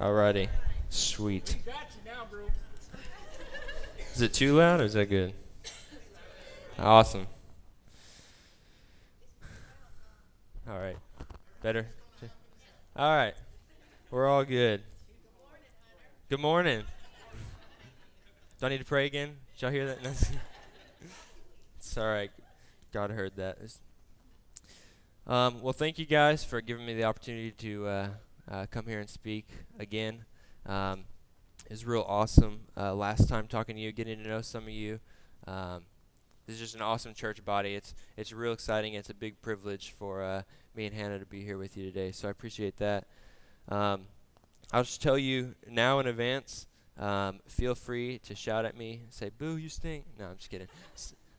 Alrighty. Sweet. Got you now, bro. Is it too loud or is that good? Awesome. Alright. Better? Alright. We're all good. Good morning. Do I need to pray again? Did y'all hear that? No. It's alright. God heard that. Well, thank you guys for giving me the opportunity to come here and speak again. It's real awesome. Last time talking to you, getting to know some of you. This is just an awesome church body. It's real exciting. It's a big privilege for me and Hannah to be here with you today. So I appreciate that. I'll just tell you now in advance. Feel free to shout at me, say "Boo, you stink." No, I'm just kidding.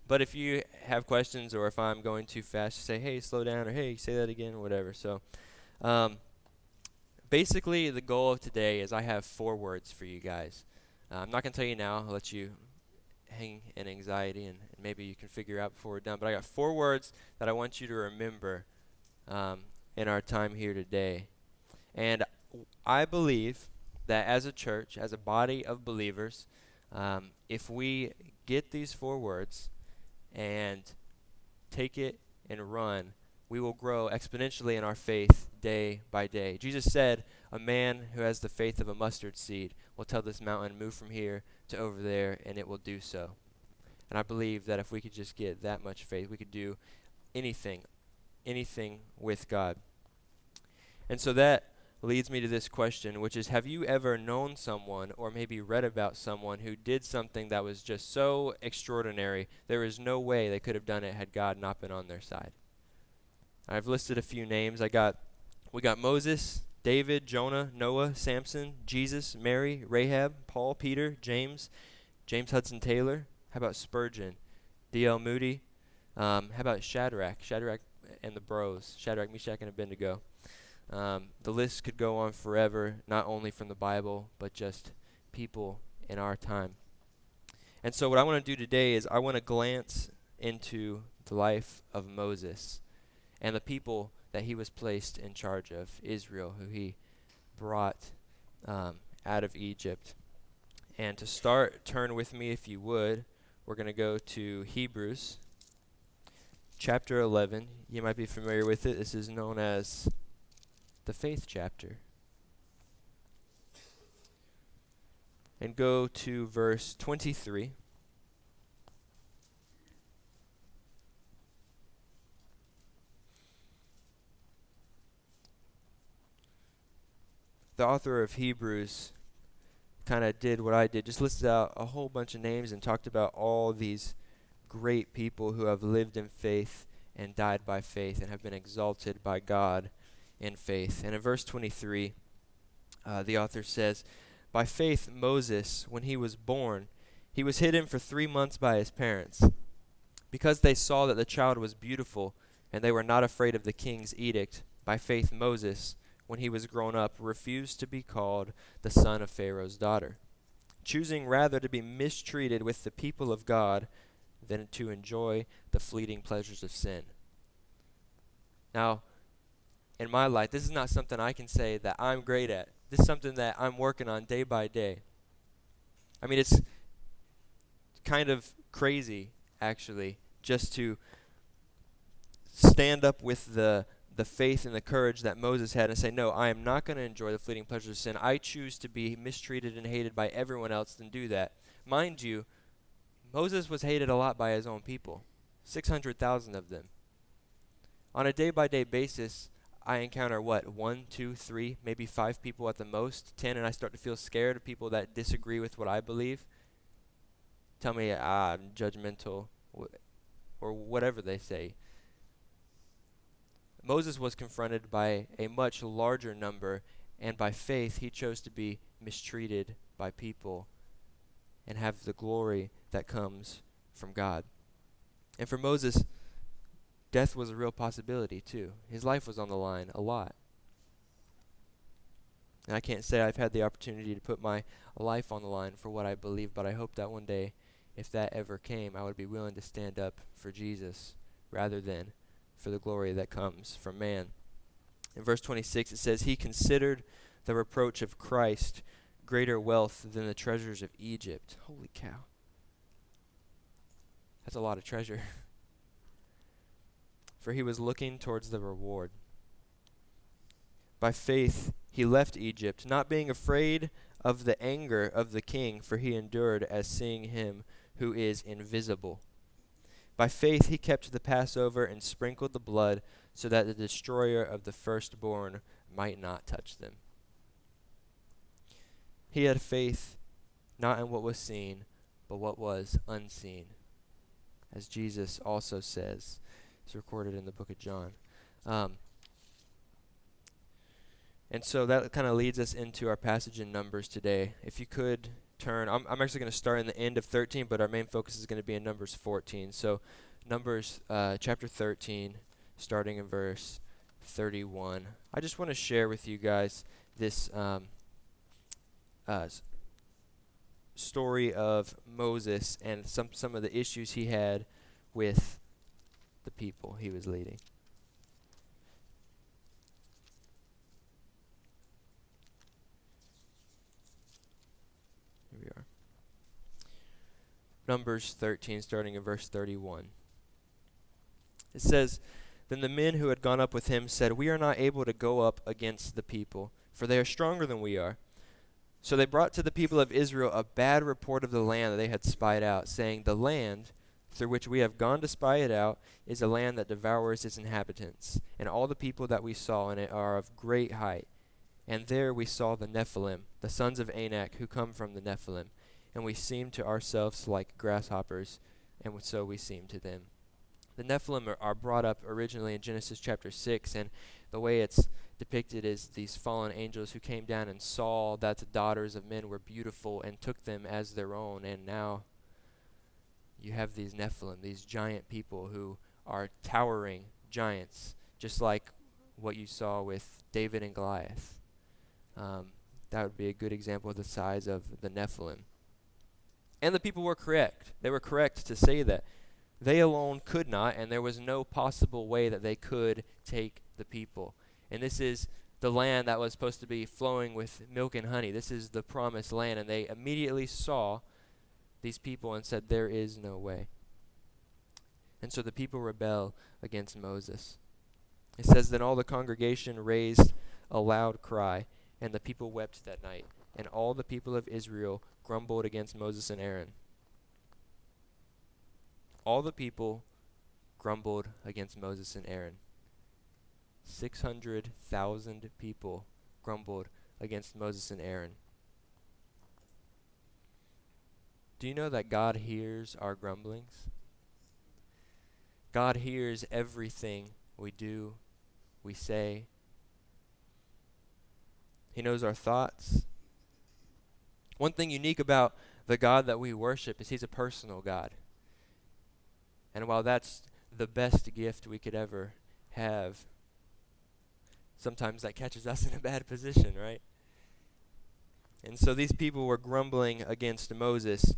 But if you have questions or if I'm going too fast, just say, "Hey, slow down," or "Hey, say that again," or whatever. So, basically, the goal of today is I have 4 words for you guys. I'm not gonna tell you now. I'll let you hang in anxiety, and maybe you can figure out before we're done. But I got 4 words that I want you to remember in our time here today. And I believe that as a church, as a body of believers, if we get these 4 words and take it and run, we will grow exponentially in our faith day by day. Jesus said, a man who has the faith of a mustard seed will tell this mountain, move from here to over there, and it will do so. And I believe that if we could just get that much faith, we could do anything with God. And so that leads me to this question, which is, have you ever known someone or maybe read about someone who did something that was just so extraordinary, there is no way they could have done it had God not been on their side? I've listed a few names. We got Moses, David, Jonah, Noah, Samson, Jesus, Mary, Rahab, Paul, Peter, James Hudson Taylor. How about Spurgeon, D.L. Moody? How about Shadrach and the bros, Shadrach, Meshach, and Abednego? The list could go on forever, not only from the Bible, but just people in our time. And so what I want to do today is I want to glance into the life of Moses and the people that he was placed in charge of, Israel, who he brought out of Egypt. And to start, turn with me if you would. We're going to go to Hebrews chapter 11. You might be familiar with it. This is known as the faith chapter. And go to verse 23. The author of Hebrews kind of did what I did, just listed out a whole bunch of names and talked about all these great people who have lived in faith and died by faith and have been exalted by God in faith. And in verse 23, the author says, by faith Moses, when he was born, he was hidden for 3 months by his parents, because they saw that the child was beautiful, and they were not afraid of the king's edict. By faith Moses, when he was grown up, refused to be called the son of Pharaoh's daughter, choosing rather to be mistreated with the people of God than to enjoy the fleeting pleasures of sin. Now, in my life, this is not something I can say that I'm great at. This is something that I'm working on day by day. I mean, it's kind of crazy, actually, just to stand up with the faith and the courage that Moses had and say, no, I am not going to enjoy the fleeting pleasures of sin. I choose to be mistreated and hated by everyone else than do that. Mind you, Moses was hated a lot by his own people, 600,000 of them. On a day-by-day basis, I encounter 1, 2, 3, maybe 5 people at the most, 10, and I start to feel scared of people that disagree with what I believe. Tell me, I'm judgmental, or whatever they say. Moses was confronted by a much larger number, and by faith he chose to be mistreated by people and have the glory that comes from God. And for Moses, death was a real possibility too. His life was on the line a lot. And I can't say I've had the opportunity to put my life on the line for what I believe, but I hope that one day, if that ever came, I would be willing to stand up for Jesus rather than for the glory that comes from man. In verse 26 it says, he considered the reproach of Christ greater wealth than the treasures of Egypt. Holy cow. That's a lot of treasure. For he was looking towards the reward. By faith he left Egypt, not being afraid of the anger of the king, for he endured as seeing him who is invisible. By faith he kept the Passover and sprinkled the blood, so that the destroyer of the firstborn might not touch them. He had faith not in what was seen, but what was unseen, as Jesus also says. It's recorded in the book of John. And so that kind of leads us into our passage in Numbers today. If you could turn, I'm actually going to start in the end of 13, but our main focus is going to be in Numbers 14. So Numbers chapter 13, starting in verse 31. I just want to share with you guys this story of Moses and some of the issues he had with the people he was leading. Here we are. Numbers 13, starting in verse 31. It says, "Then the men who had gone up with him said, 'We are not able to go up against the people, for they are stronger than we are.' So they brought to the people of Israel a bad report of the land that they had spied out, saying, 'The land through which we have gone to spy it out is a land that devours its inhabitants, and all the people that we saw in it are of great height. And there we saw the Nephilim, the sons of Anak, who come from the Nephilim, and we seemed to ourselves like grasshoppers, and so we seemed to them.'" The Nephilim are brought up originally in Genesis chapter 6, and the way it's depicted is these fallen angels who came down and saw that the daughters of men were beautiful and took them as their own, and now you have these Nephilim, these giant people who are towering giants, just like what you saw with David and Goliath. That would be a good example of the size of the Nephilim. And the people were correct. They were correct to say that they alone could not, and there was no possible way that they could take the people. And this is the land that was supposed to be flowing with milk and honey. This is the promised land. And they immediately saw these people and said, "There is no way." And so the people rebel against Moses. It says, "Then all the congregation raised a loud cry, and the people wept that night. And all the people of Israel grumbled against Moses and Aaron." All the people grumbled against Moses and Aaron. 600,000 people grumbled against Moses and Aaron. Do you know that God hears our grumblings? God hears everything we do, we say. He knows our thoughts. One thing unique about the God that we worship is he's a personal God. And while that's the best gift we could ever have, sometimes that catches us in a bad position, right? And so these people were grumbling against Moses.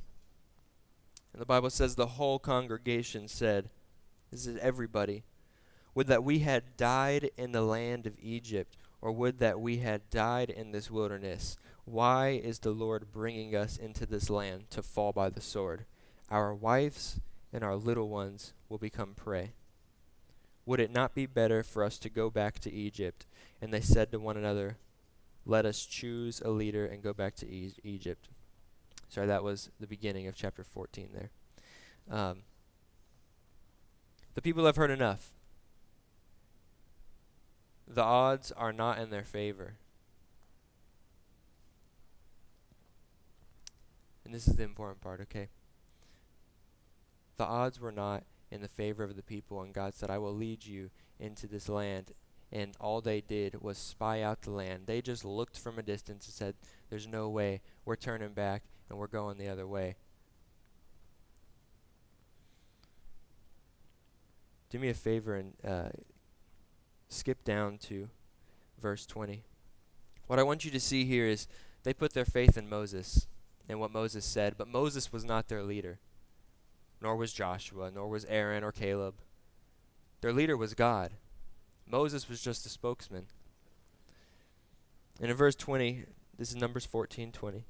And the Bible says the whole congregation said, this is everybody, "Would that we had died in the land of Egypt, or would that we had died in this wilderness. Why is the Lord bringing us into this land to fall by the sword? Our wives and our little ones will become prey. Would it not be better for us to go back to Egypt?" And they said to one another, "Let us choose a leader and go back to Egypt." Sorry, that was the beginning of chapter 14 there. The people have heard enough. The odds are not in their favor. And this is the important part, okay? The odds were not in the favor of the people, and God said, "I will lead you into this land." And all they did was spy out the land. They just looked from a distance and said, "There's no way. We're turning back, and we're going the other way." Do me a favor and skip down to verse 20. What I want you to see here is they put their faith in Moses and what Moses said, but Moses was not their leader, nor was Joshua, nor was Aaron or Caleb. Their leader was God. Moses was just a spokesman. And in verse 20, this is Numbers 14:20.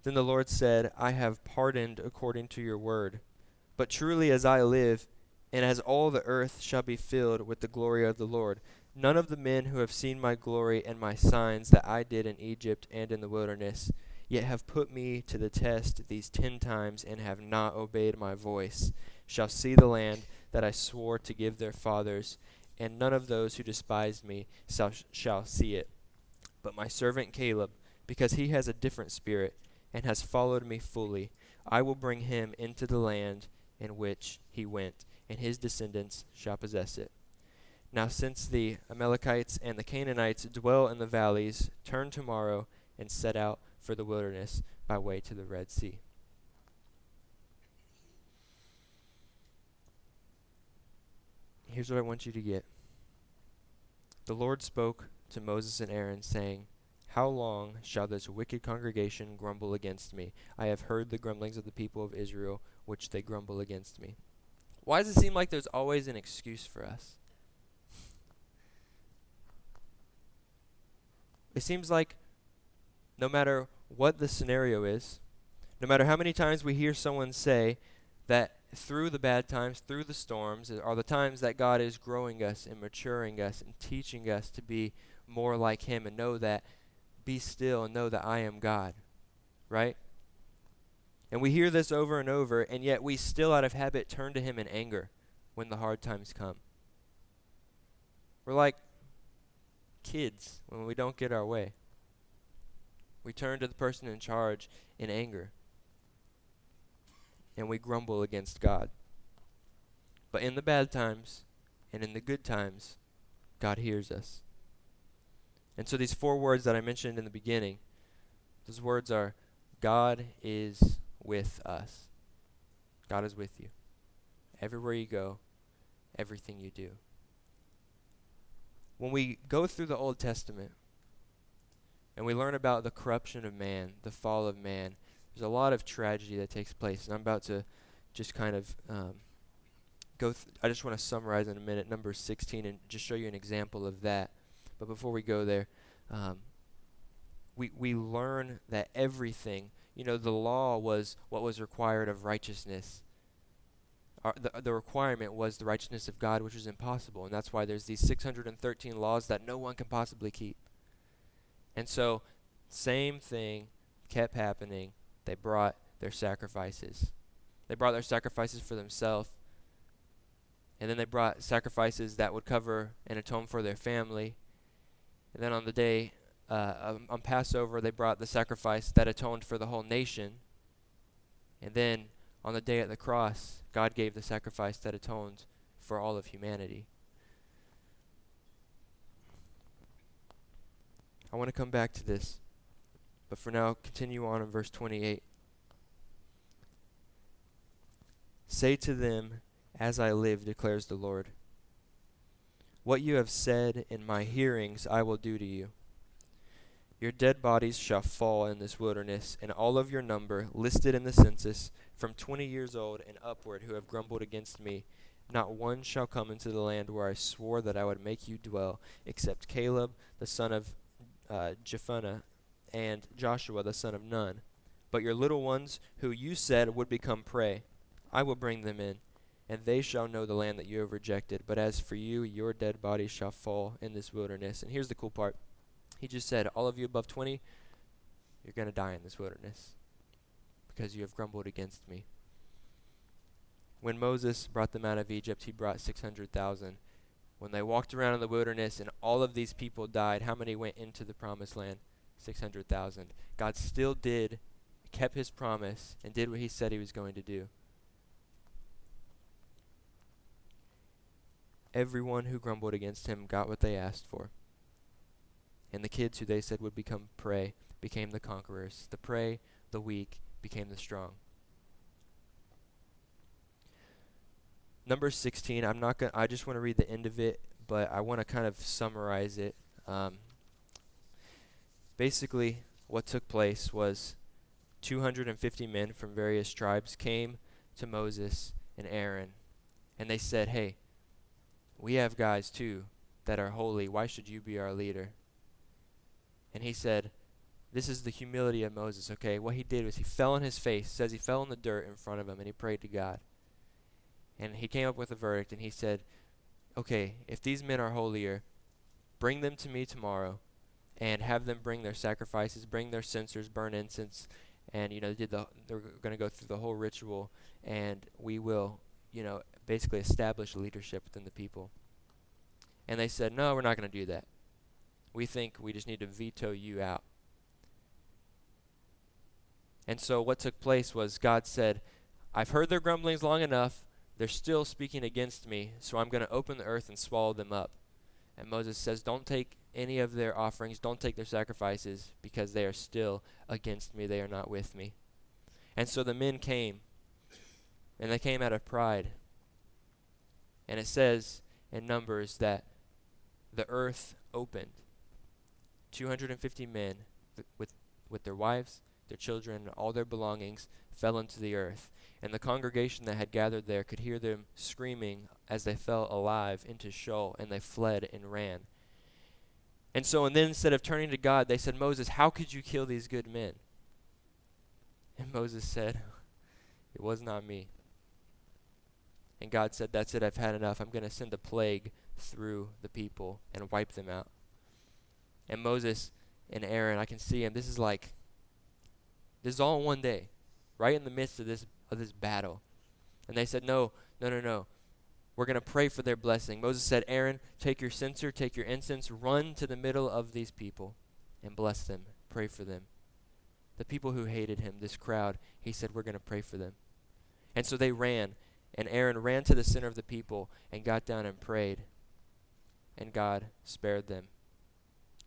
Then the Lord said, I have pardoned according to your word. But truly as I live, and as all the earth shall be filled with the glory of the Lord, none of the men who have seen my glory and my signs that I did in Egypt and in the wilderness, yet have put me to the test these 10 times and have not obeyed my voice, shall see the land that I swore to give their fathers, and none of those who despised me shall see it. But my servant Caleb, because he has a different spirit, and has followed me fully, I will bring him into the land in which he went, and his descendants shall possess it. Now since the Amalekites and the Canaanites dwell in the valleys, turn tomorrow and set out for the wilderness by way to the Red Sea. Here's what I want you to get. The Lord spoke to Moses and Aaron, saying, How long shall this wicked congregation grumble against me? I have heard the grumblings of the people of Israel, which they grumble against me. Why does it seem like there's always an excuse for us? It seems like no matter what the scenario is, no matter how many times we hear someone say that through the bad times, through the storms, are the times that God is growing us and maturing us and teaching us to be more like Him and know that, be still and know that I am God, right? And we hear this over and over, and yet we still out of habit turn to Him in anger when the hard times come. We're like kids when we don't get our way. We turn to the person in charge in anger, and we grumble against God. But in the bad times and in the good times, God hears us. And so these 4 words that I mentioned in the beginning, those words are, God is with us. God is with you. Everywhere you go, everything you do. When we go through the Old Testament and we learn about the corruption of man, the fall of man, there's a lot of tragedy that takes place. And I'm about to just kind of I just want to summarize in a minute Numbers 16 and just show you an example of that. But before we go there, we learn that everything, the law was what was required of righteousness. The requirement was the righteousness of God, which was impossible. And that's why there's these 613 laws that no one can possibly keep. And so, same thing kept happening. They brought their sacrifices. They brought their sacrifices for themselves. And then they brought sacrifices that would cover and atone for their family. And then on the day, on Passover, they brought the sacrifice that atoned for the whole nation. And then on the day at the cross, God gave the sacrifice that atoned for all of humanity. I want to come back to this, but for now, continue on in verse 28. Say to them, as I live, declares the Lord, what you have said in my hearings I will do to you. Your dead bodies shall fall in this wilderness, and all of your number, listed in the census, from 20 years old and upward, who have grumbled against me, not one shall come into the land where I swore that I would make you dwell, except Caleb the son of Jephunneh and Joshua the son of Nun. But your little ones, who you said would become prey, I will bring them in, and they shall know the land that you have rejected. But as for you, your dead bodies shall fall in this wilderness. And here's the cool part. He just said, all of you above 20, you're going to die in this wilderness because you have grumbled against me. When Moses brought them out of Egypt, he brought 600,000. When they walked around in the wilderness and all of these people died, how many went into the promised land? 600,000. God still kept his promise, and did what he said he was going to do. Everyone who grumbled against him got what they asked for. And the kids who they said would become prey became the conquerors. The prey, the weak, became the strong. Number 16, I just want to read the end of it, but I want to kind of summarize it. Basically, what took place was 250 men from various tribes came to Moses and Aaron, and they said, hey, we have guys too that are holy. Why should you be our leader? And he said, this is the humility of Moses, okay? What he did was he fell on his face. It says he fell in the dirt in front of him, and he prayed to God. And he came up with a verdict, and he said, okay, if these men are holier, bring them to me tomorrow, and have them bring their sacrifices, bring their censers, burn incense, and, they're going to go through the whole ritual, and we will, basically establish leadership within the people. And they said, no, we're not going to do that. We think we just need to veto you out. And so what took place was God said, I've heard their grumblings long enough. They're still speaking against me, so I'm going to open the earth and swallow them up. And Moses says, don't take any of their offerings, don't take their sacrifices, because they are still against me. They are not with me. And so the men came, and they came out of pride. And it says in Numbers that the earth opened. 250 men with their wives, their children, and all their belongings fell into the earth. And the congregation that had gathered there could hear them screaming as they fell alive into Sheol, and they fled and ran. And then instead of turning to God, they said, Moses, how could you kill these good men? And Moses said, it was not me. And God said, that's it, I've had enough. I'm going to send a plague through the people and wipe them out. And Moses and Aaron, I can see him. This is all in one day, right in the midst of this battle. And they said, no. We're going to pray for their blessing. Moses said, Aaron, take your censer, take your incense, run to the middle of these people and bless them. Pray for them. The people who hated him, this crowd, he said, we're going to pray for them. And so they ran, and Aaron ran to the center of the people and got down and prayed. And God spared them.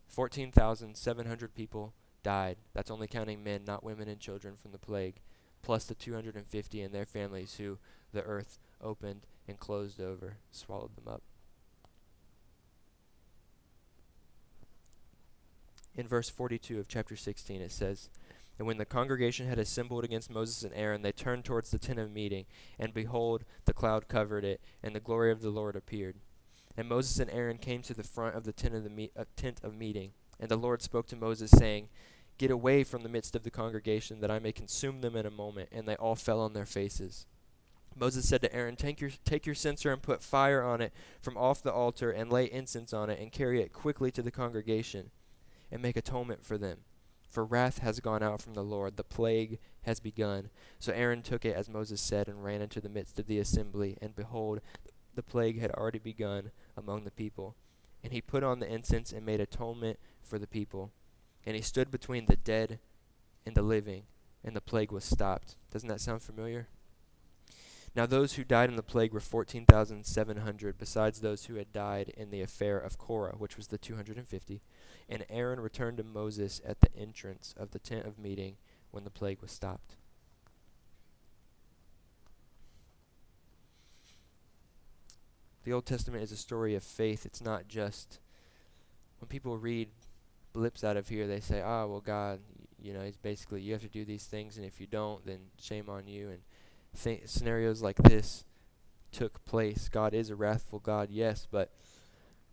14,700 people died. That's only counting men, not women and children, from the plague, plus the 250 and their families who the earth opened and closed over, swallowed them up. In verse 42 of chapter 16 it says, and when the congregation had assembled against Moses and Aaron, they turned towards the tent of meeting, and behold, the cloud covered it, and the glory of the Lord appeared. And Moses and Aaron came to the front of the tent of meeting, and the Lord spoke to Moses, saying, get away from the midst of the congregation, that I may consume them in a moment. And they all fell on their faces. Moses said to Aaron, take your censer and put fire on it from off the altar, and lay incense on it, and carry it quickly to the congregation, and make atonement for them. For wrath has gone out from the Lord, the plague has begun. So Aaron took it as Moses said, and ran into the midst of the assembly, and behold, the plague had already begun among the people. And he put on the incense and made atonement for the people. And he stood between the dead and the living, and the plague was stopped. Doesn't that sound familiar? Now those who died in the plague were 14,700, besides those who had died in the affair of Korah, which was the 250. And Aaron returned to Moses at the entrance of the tent of meeting when the plague was stopped. The Old Testament is a story of faith. It's not just, when people read blips out of here, they say, well, God, he's basically, you have to do these things, and if you don't, then shame on you. And scenarios like this took place. God is a wrathful God, yes, but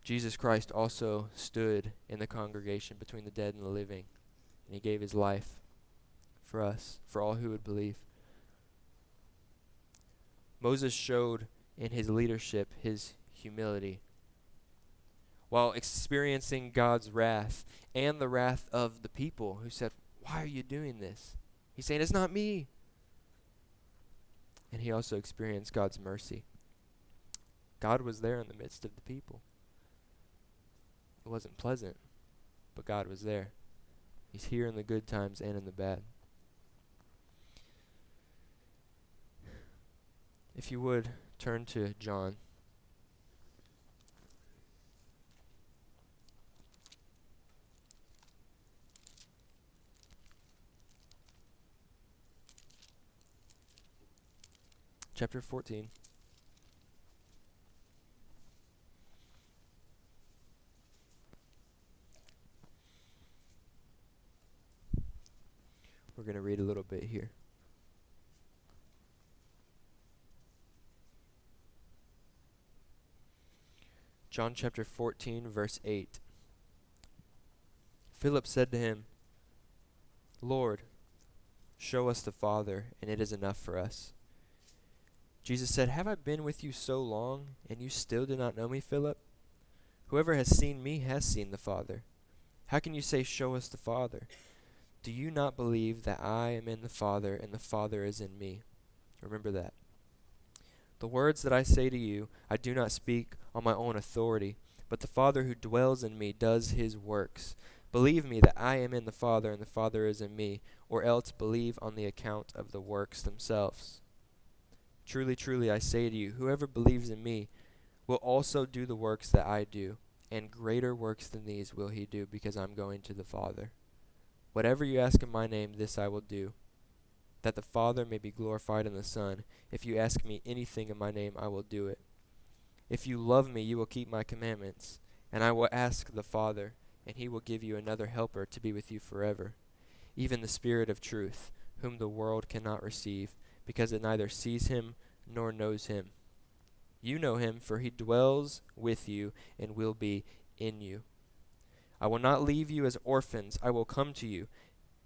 Jesus Christ also stood in the congregation between the dead and the living, and he gave his life for us, for all who would believe. Moses showed in his leadership his humility while experiencing God's wrath and the wrath of the people who said, why are you doing this? He's saying, it's not me. And he also experienced God's mercy. God was there in the midst of the people. It wasn't pleasant, but God was there. He's here in the good times and in the bad. If you would, turn to John. Chapter 14. We're going to read a little bit here. John chapter 14, verse 8. Philip said to him, Lord, show us the Father, and it is enough for us. Jesus said, have I been with you so long, and you still do not know me, Philip? Whoever has seen me has seen the Father. How can you say, show us the Father? Do you not believe that I am in the Father, and the Father is in me? Remember that. The words that I say to you, I do not speak on my own authority, but the Father who dwells in me does his works. Believe me that I am in the Father, and the Father is in me, or else believe on the account of the works themselves. Truly, truly, I say to you, whoever believes in me will also do the works that I do, and greater works than these will he do, because I'm going to the Father. Whatever you ask in my name, this I will do, that the Father may be glorified in the Son. If you ask me anything in my name, I will do it. If you love me, you will keep my commandments, and I will ask the Father, and he will give you another helper to be with you forever, even the Spirit of truth, whom the world cannot receive, because it neither sees him nor knows him. You know him, for he dwells with you and will be in you. I will not leave you as orphans. I will come to you.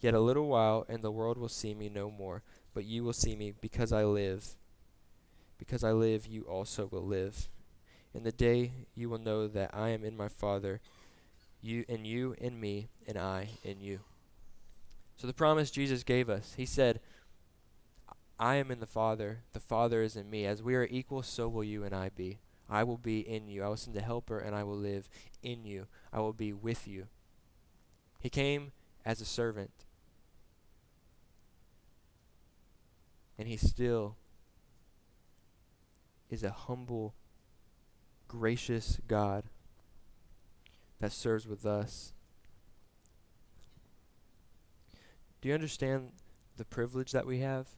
Yet a little while, and the world will see me no more. But you will see me, because I live. Because I live, you also will live. In the day you will know that I am in my Father, you in me, and I in you. So the promise Jesus gave us, he said, I am in the Father is in me. As we are equal, so will you and I be. I will be in you. I will send a helper, and I will live in you. I will be with you. He came as a servant, and he still is a humble, gracious God that serves with us. Do you understand the privilege that we have?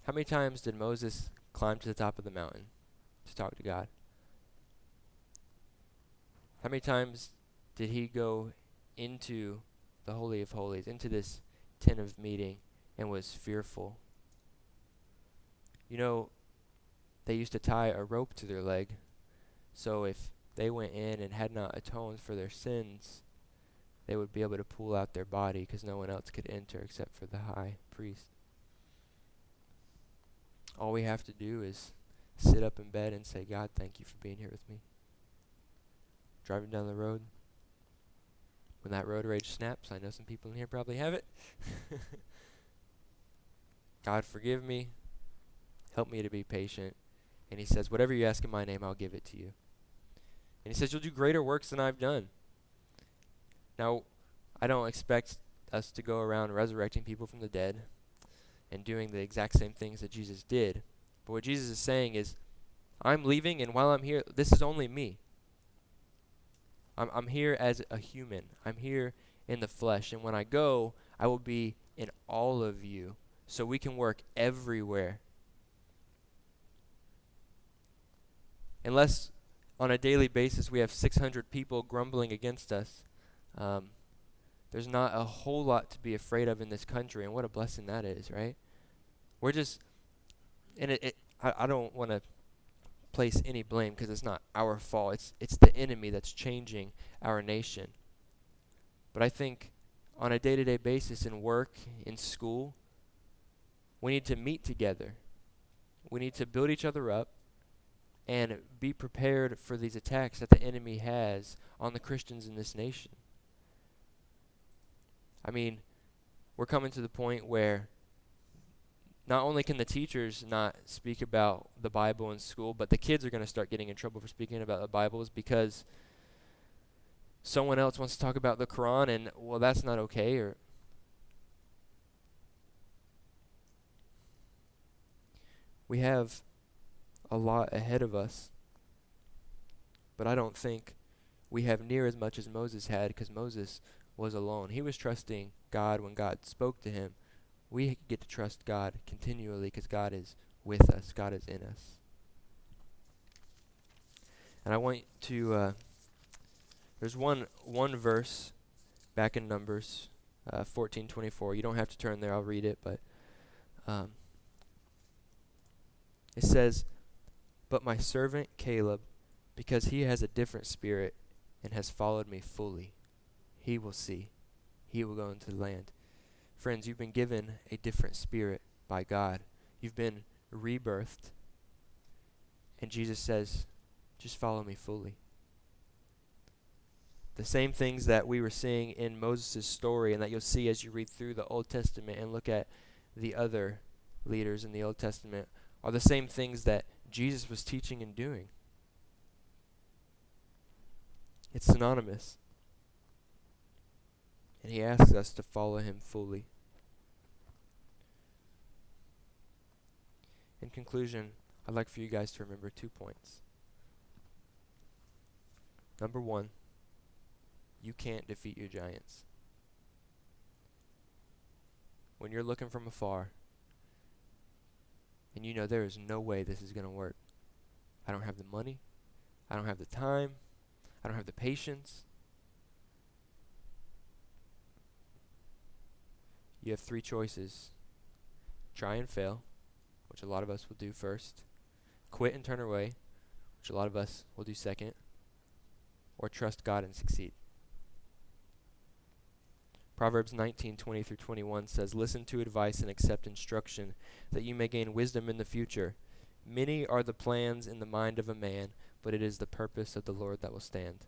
How many times did Moses climb to the top of the mountain to talk to God? How many times did he go into the Holy of Holies, into this tent of meeting, and was fearful? You know, they used to tie a rope to their leg, so if they went in and had not atoned for their sins, they would be able to pull out their body, because no one else could enter except for the high priest. All we have to do is sit up in bed and say, God, thank you for being here with me. Driving down the road, when that road rage snaps, I know some people in here probably have it. God, forgive me. Help me to be patient. And he says, whatever you ask in my name, I'll give it to you. And he says, you'll do greater works than I've done. Now, I don't expect us to go around resurrecting people from the dead and doing the exact same things that Jesus did. But what Jesus is saying is, I'm leaving, and while I'm here, this is only me. I'm here as a human. I'm here in the flesh. And when I go, I will be in all of you, so we can work everywhere. Unless on a daily basis we have 600 people grumbling against us, there's not a whole lot to be afraid of in this country, and what a blessing that is, right? We're just, and I don't want to place any blame, because it's not our fault. It's the enemy that's changing our nation. But I think on a day-to-day basis, in work, in school, we need to meet together. We need to build each other up and be prepared for these attacks that the enemy has on the Christians in this nation. I mean, we're coming to the point where not only can the teachers not speak about the Bible in school, but the kids are going to start getting in trouble for speaking about the Bibles, because someone else wants to talk about the Quran, and, well, that's not okay. Or we have a lot ahead of us, but I don't think we have near as much as Moses had, because Moses was alone. He was trusting God when God spoke to him. We get to trust God continually, because God is with us. God is in us. And I want to, there's one verse back in Numbers 14:24. You don't have to turn there. I'll read it, but it says, "But my servant Caleb, because he has a different spirit and has followed me fully, he will see. He will go into the land. Friends, you've been given a different spirit by God. You've been rebirthed. And Jesus says, just follow me fully. The same things that we were seeing in Moses' story and that you'll see as you read through the Old Testament and look at the other leaders in the Old Testament are the same things that Jesus was teaching and doing. It's synonymous. And he asks us to follow him fully. In conclusion, I'd like for you guys to remember 2 points. Number 1, you can't defeat your giants. When you're looking from afar and you know there is no way this is going to work. I don't have the money. I don't have the time. I don't have the patience. You have 3 choices. Try and fail, which a lot of us will do first. Quit and turn away, which a lot of us will do second. Or trust God and succeed. Proverbs 19:20-21 says, "Listen to advice and accept instruction, that you may gain wisdom in the future. Many are the plans in the mind of a man, but it is the purpose of the Lord that will stand."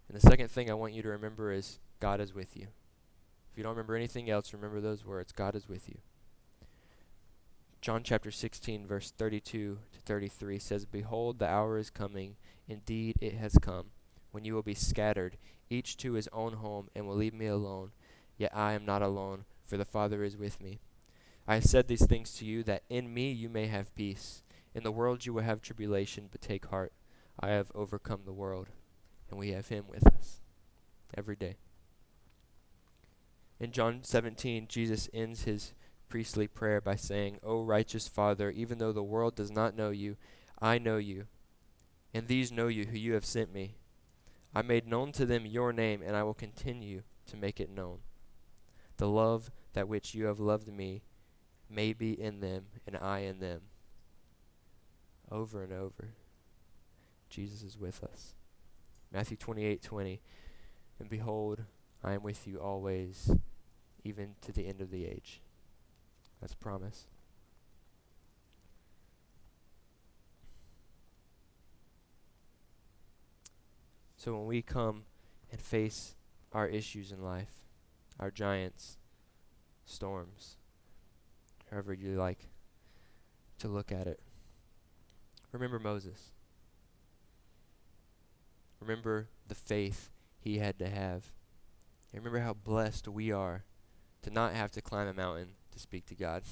And the second thing I want you to remember is God is with you. If you don't remember anything else, remember those words, God is with you. John chapter 16, verse 32-33 says, "Behold, the hour is coming, indeed it has come, when you will be scattered, each to his own home, and will leave me alone. Yet I am not alone, for the Father is with me. I have said these things to you, that in me you may have peace. In the world you will have tribulation, but take heart. I have overcome the world." And we have him with us every day. In John 17, Jesus ends his priestly prayer by saying, "O righteous Father, even though the world does not know you, I know you, and these know you who you have sent me. I made known to them your name, and I will continue to make it known. The love that which you have loved me may be in them, and I in them." Over and over, Jesus is with us. Matthew 28:20, "And behold, I am with you always, even to the end of the age." That's a promise. So when we come and face our issues in life, our giants, storms, however you like to look at it, remember Moses. Remember the faith he had to have. And remember how blessed we are to not have to climb a mountain to speak to God,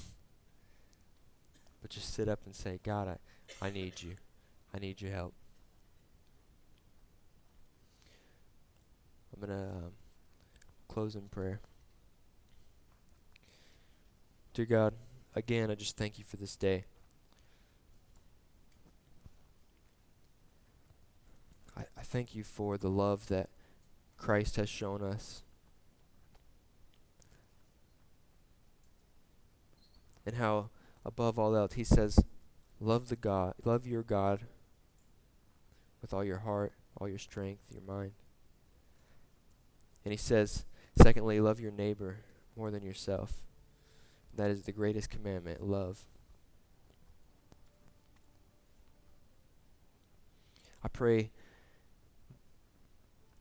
but just sit up and say, "God, I need you. I need your help." I'm going to close in prayer. Dear God, again, I just thank you for this day. I thank you for the love that Christ has shown us, and how above all else he says, love your God with all your heart, all your strength, your mind. And he says, secondly, love your neighbor more than yourself. That is the greatest commandment, love. I pray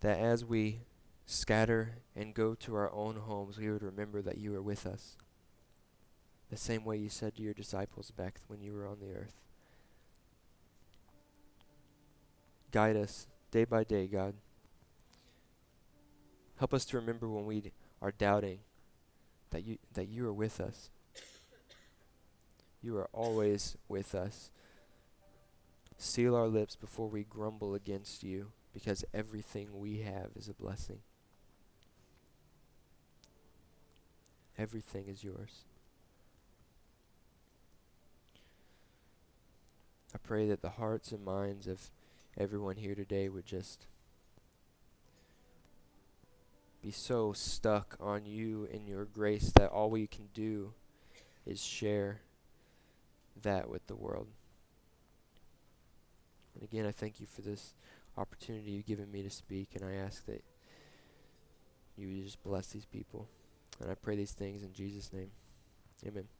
that as we scatter and go to our own homes, we would remember that you are with us. The same way you said to your disciples back when you were on the earth. Guide us day by day, God. Help us to remember when we are doubting that you are with us. You are always with us. Seal our lips before we grumble against you, because everything we have is a blessing. Everything is yours. I pray that the hearts and minds of everyone here today would just be so stuck on you and your grace that all we can do is share that with the world. And again, I thank you for this opportunity you've given me to speak, and I ask that you would just bless these people. And I pray these things in Jesus' name. Amen.